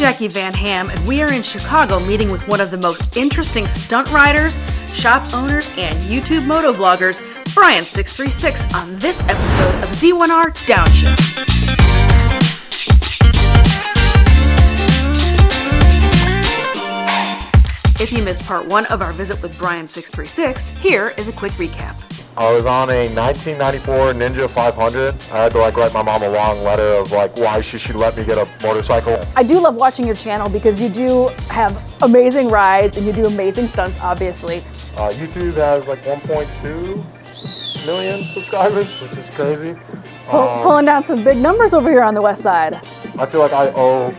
Jackie Van Ham, and we are in Chicago meeting with one of the most interesting stunt riders, shop owners, and YouTube motovloggers, Brian636, on this episode of Z1R Downshift. If you missed part one of our visit with Brian636, here is a quick recap. I was on a 1994 Ninja 500. I had to write my mom a long letter of why she should let me get a motorcycle. I do love watching your channel because you do have amazing rides and you do amazing stunts, obviously. YouTube has 1.2 million subscribers, which is crazy. Pulling down some big numbers over here on the west side. I feel like I owe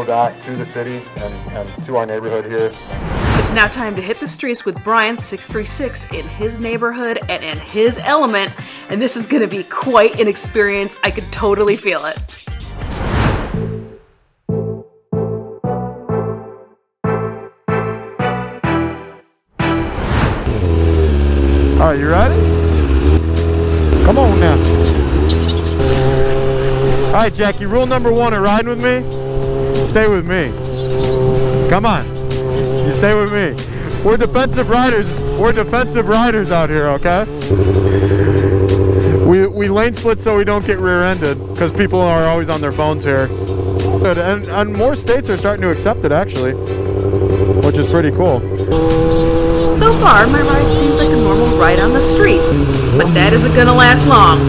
that to the city and to our neighborhood here. It's now time to hit the streets with Brian636 in his neighborhood and in his element, and this is going to be quite an experience. I could totally feel it. All right, you ready? Come on now. All right, Jackie, rule number one of riding with me, stay with me. Come on. You stay with me. We're defensive riders. We're defensive riders out here, okay? We lane split so we don't get rear-ended because people are always on their phones here. And more states are starting to accept it, actually, which is pretty cool. So far, my ride seems like a normal ride on the street, but that isn't gonna last long.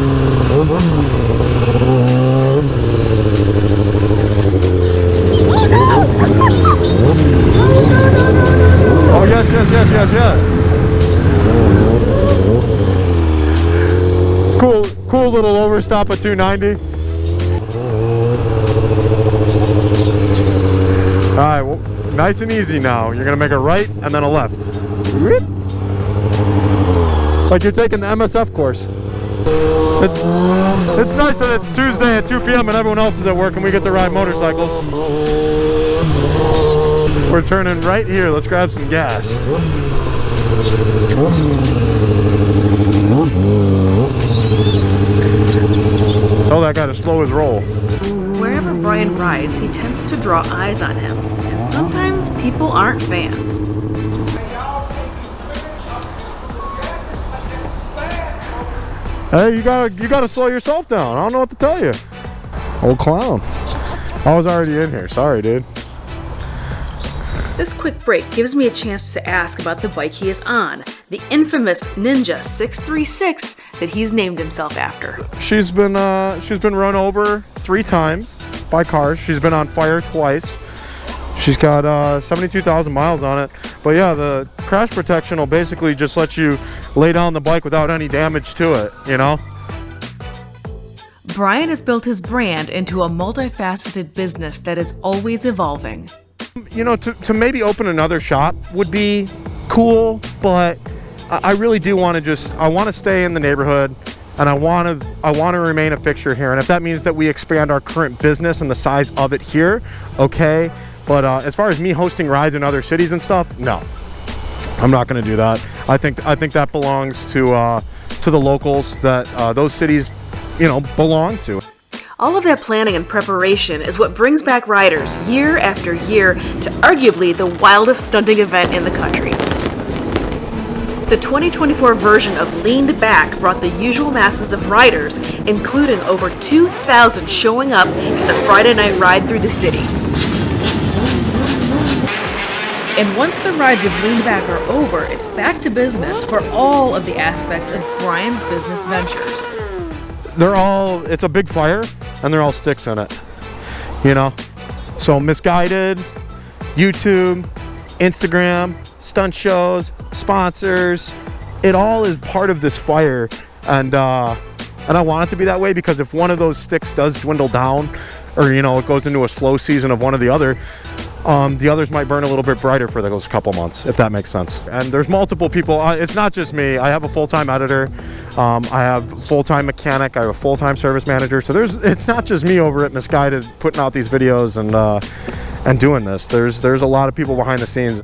Oh, yes. Cool little overstop at 290. All right, well, nice and easy now. You're gonna make a right and then a left. Like you're taking the MSF course. It's nice that it's Tuesday at 2 p.m. and everyone else is at work and we get to ride motorcycles. We're turning right here. Let's grab some gas. Tell that guy to slow his roll. Wherever Brian rides, he tends to draw eyes on him, and sometimes people aren't fans. Hey, you gotta slow yourself down. I don't know what to tell you. Old clown. I was already in here. Sorry, dude. This quick break gives me a chance to ask about the bike he is on, the infamous Ninja 636 that he's named himself after. She's been run over 3 times by cars. She's been on fire twice. She's got 72,000 miles on it. But yeah, the crash protection will basically just let you lay down the bike without any damage to it, you know? Brian has built his brand into a multifaceted business that is always evolving. You know, to maybe open another shop would be cool, but I really do want to I want to stay in the neighborhood, and I want to remain a fixture here. And if that means that we expand our current business and the size of it here, okay. But as far as me hosting rides in other cities and stuff, no, I'm not going to do that. I think that belongs to the locals that those cities, belong to. All of that planning and preparation is what brings back riders year after year to arguably the wildest stunting event in the country. The 2024 version of Leaned Back brought the usual masses of riders, including over 2,000 showing up to the Friday night ride through the city. And once the rides of Leaned Back are over, it's back to business for all of the aspects of Brian's business ventures. It's a big fire, and they're all sticks in it, So Misguided, YouTube, Instagram, stunt shows, sponsors, it all is part of this fire, and I want it to be that way because if one of those sticks does dwindle down, or it goes into a slow season of one or the other, the others might burn a little bit brighter for those couple months, if that makes sense. And there's multiple people. It's not just me. I have a full-time editor. I have a full-time mechanic. I have a full-time service manager. So it's not just me over at Misguided putting out these videos and doing this. There's a lot of people behind the scenes.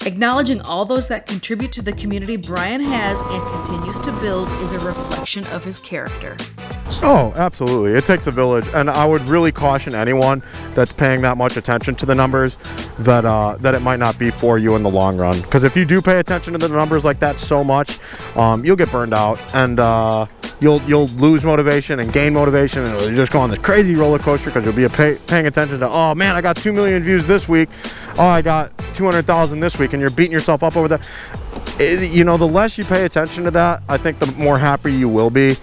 Acknowledging all those that contribute to the community Brian has and continues to build is a reflection of his character. Oh, absolutely. It takes a village, and I would really caution anyone that's paying that much attention to the numbers that it might not be for you in the long run. Because if you do pay attention to the numbers like that so much, you'll get burned out, and you'll lose motivation and gain motivation, and it'll just go on this crazy roller coaster because you'll be paying attention to, oh man, I got 2 million views this week. Oh, I got 200,000 this week, and you're beating yourself up over that. You know, the less you pay attention to that, I think the more happy you will be.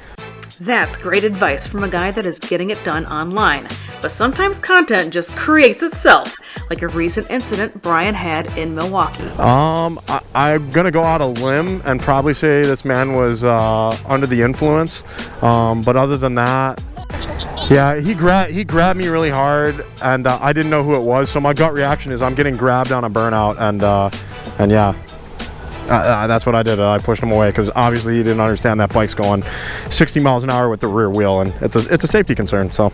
That's great advice from a guy that is getting it done online. But sometimes content just creates itself, like a recent incident Brian had in Milwaukee. I'm gonna go out a limb and probably say this man was under the influence. But other than that, yeah, he grabbed me really hard, and I didn't know who it was. So my gut reaction is I'm getting grabbed on a burnout, and yeah. That's what I did. I pushed him away because obviously he didn't understand that bike's going 60 miles an hour with the rear wheel, and it's a safety concern. So.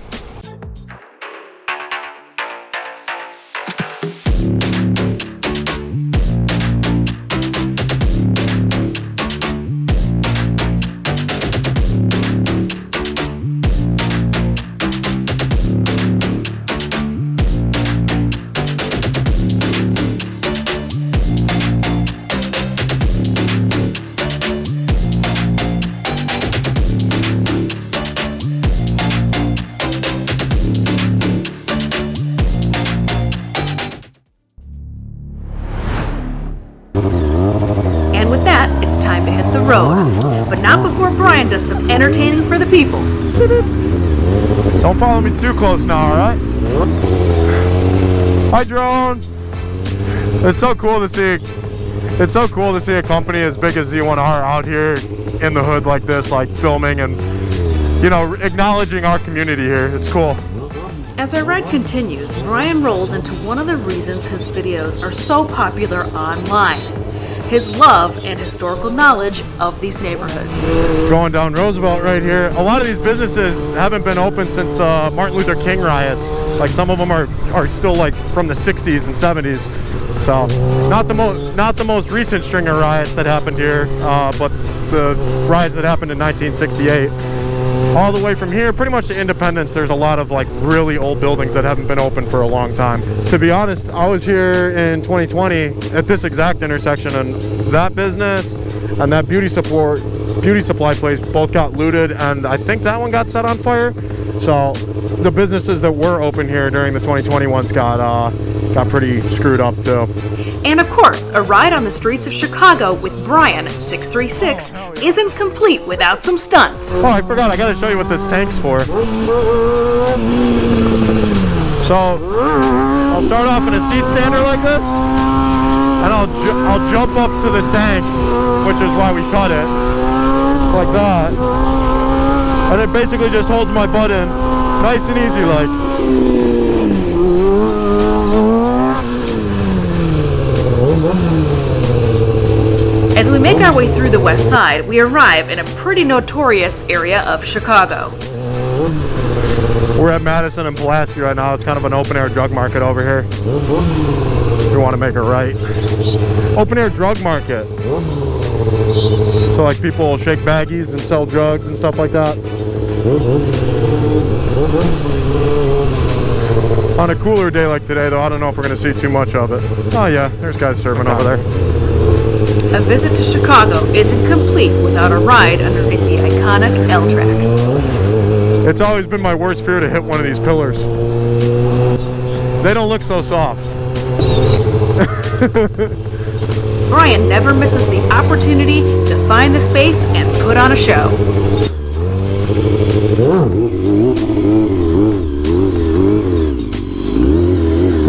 And with that, it's time to hit the road. But not before Brian does some entertaining for the people. Don't follow me too close now, alright? Hi, drone! It's so cool to see a company as big as Z1R out here in the hood like this, like filming and, you know, acknowledging our community here. It's cool. As our ride continues, Brian rolls into one of the reasons his videos are so popular online: his love and historical knowledge of these neighborhoods. Going down Roosevelt right here. A lot of these businesses haven't been open since the Martin Luther King riots. Like some of them are still like from the 60s and 70s. So not the most recent string of riots that happened here, but the riots that happened in 1968. All the way from here, pretty much to Independence, there's a lot of like really old buildings that haven't been open for a long time. To be honest, I was here in 2020 at this exact intersection, and that business and that beauty supply place both got looted, and I think that one got set on fire. So the businesses that were open here during the 2021s got pretty screwed up too. And of course, a ride on the streets of Chicago with Brian, 636, isn't complete without some stunts. Oh, I forgot. I gotta show you what this tank's for. So I'll start off in a seat stander like this, and I'll jump up to the tank, which is why we cut it, like that. And it basically just holds my butt in, nice and easy like. As we make our way through the west side, we arrive in a pretty notorious area of Chicago. We're at Madison and Pulaski right now. It's kind of an open-air drug market over here. You want to make it right. Open-air drug market. So like people shake baggies and sell drugs and stuff like that. On a cooler day like today, though, I don't know if we're going to see too much of it. Oh yeah, there's guys serving over there. A visit to Chicago isn't complete without a ride underneath the iconic L tracks. It's always been my worst fear to hit one of these pillars. They don't look so soft. Brian never misses the opportunity to find the space and put on a show.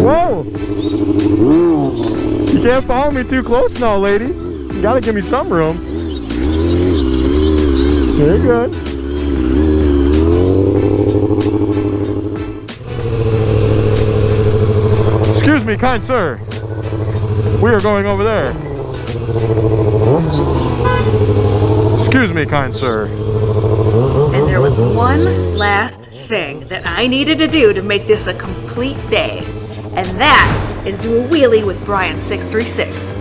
Whoa! You can't follow me too close now, lady. You gotta give me some room. Very good. Excuse me, kind sir. We are going over there. Excuse me, kind sir. And there was one last thing that I needed to do to make this a complete day. And that is do a wheelie with Brian 636.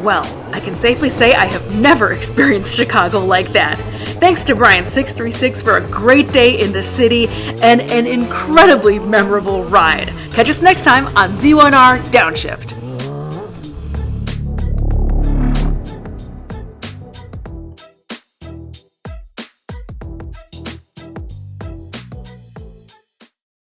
Well, I can safely say I have never experienced Chicago like that. Thanks to Brian636 for a great day in the city and an incredibly memorable ride. Catch us next time on Z1R Downshift.